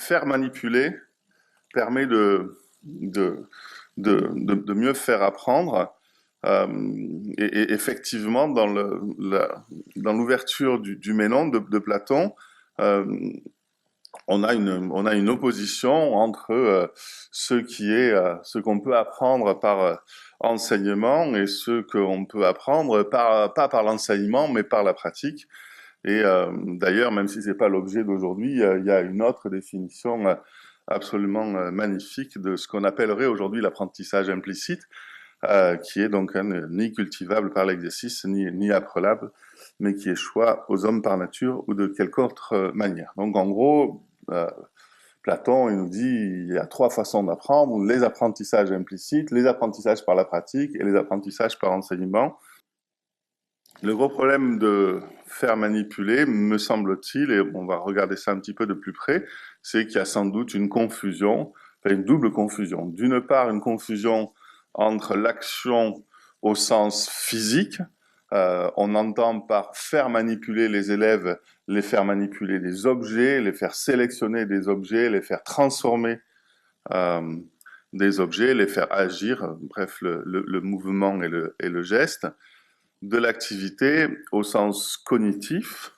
faire manipuler permet de mieux faire apprendre. Et effectivement, dans l'ouverture du Ménon de Platon, euh, on a une opposition entre ce qu'on peut apprendre par enseignement et ce qu'on peut apprendre pas par l'enseignement, mais par la pratique. Et d'ailleurs, même si c'est pas l'objet d'aujourd'hui, il y a une autre définition absolument magnifique de ce qu'on appellerait aujourd'hui l'apprentissage implicite, qui est donc ni cultivable par l'exercice, ni apprenable, mais qui échoit aux hommes par nature ou de quelque autre manière. Donc en gros, Platon, il nous dit il y a trois façons d'apprendre: les apprentissages implicites, les apprentissages par la pratique et les apprentissages par enseignement. Le gros problème de faire manipuler, me semble-t-il, et on va regarder ça un petit peu de plus près, c'est qu'il y a sans doute une confusion, enfin une double confusion. D'une part, une confusion entre l'action au sens physique. On entend par faire manipuler les élèves, les faire manipuler des objets, les faire sélectionner des objets, les faire transformer des objets, les faire agir, bref, le mouvement et le geste. De l'activité au sens cognitif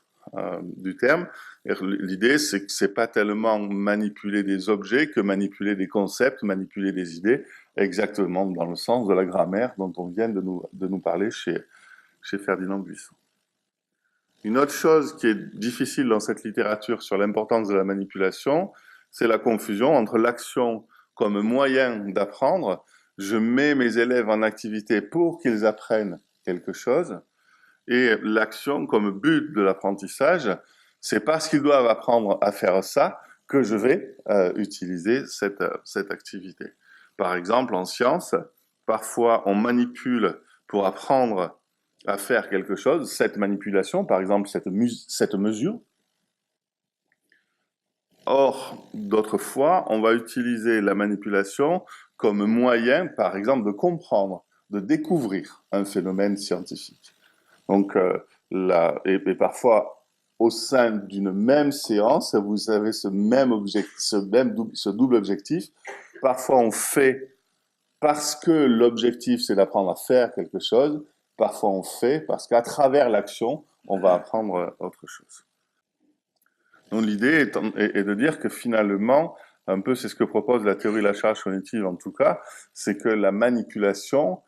du terme. L'idée, c'est que c'est pas tellement manipuler des objets que manipuler des concepts, manipuler des idées, exactement dans le sens de la grammaire dont on vient de nous parler chez Ferdinand Buisson. Une autre chose qui est difficile dans cette littérature sur l'importance de la manipulation, c'est la confusion entre l'action comme moyen d'apprendre. Je mets mes élèves en activité pour qu'ils apprennent quelque chose, et l'action comme but de l'apprentissage, c'est parce qu'ils doivent apprendre à faire ça que je vais utiliser cette activité. Par exemple, en science, parfois on manipule pour apprendre à faire quelque chose, cette manipulation, par exemple cette mesure. Or, d'autres fois, on va utiliser la manipulation comme moyen, par exemple, de comprendre, de découvrir un phénomène scientifique. Donc, et parfois, au sein d'une même séance, vous avez ce double objectif. Parfois, on fait parce que l'objectif, c'est d'apprendre à faire quelque chose. Parfois, on fait parce qu'à travers l'action, on va apprendre autre chose. Donc, l'idée est de dire que finalement, un peu c'est ce que propose la théorie de la charge cognitive en tout cas, c'est que la manipulation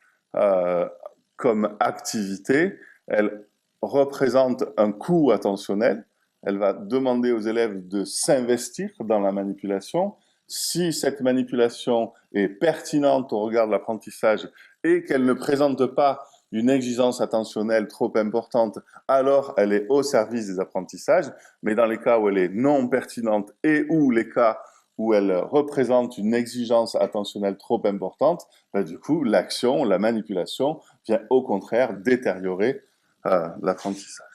comme activité, elle représente un coût attentionnel. Elle va demander aux élèves de s'investir dans la manipulation. Si cette manipulation est pertinente au regard de l'apprentissage et qu'elle ne présente pas une exigence attentionnelle trop importante, alors elle est au service des apprentissages. Mais dans les cas où elle est non pertinente et ou les cas où elle représente une exigence attentionnelle trop importante, du coup, l'action, la manipulation vient au contraire détériorer l'apprentissage.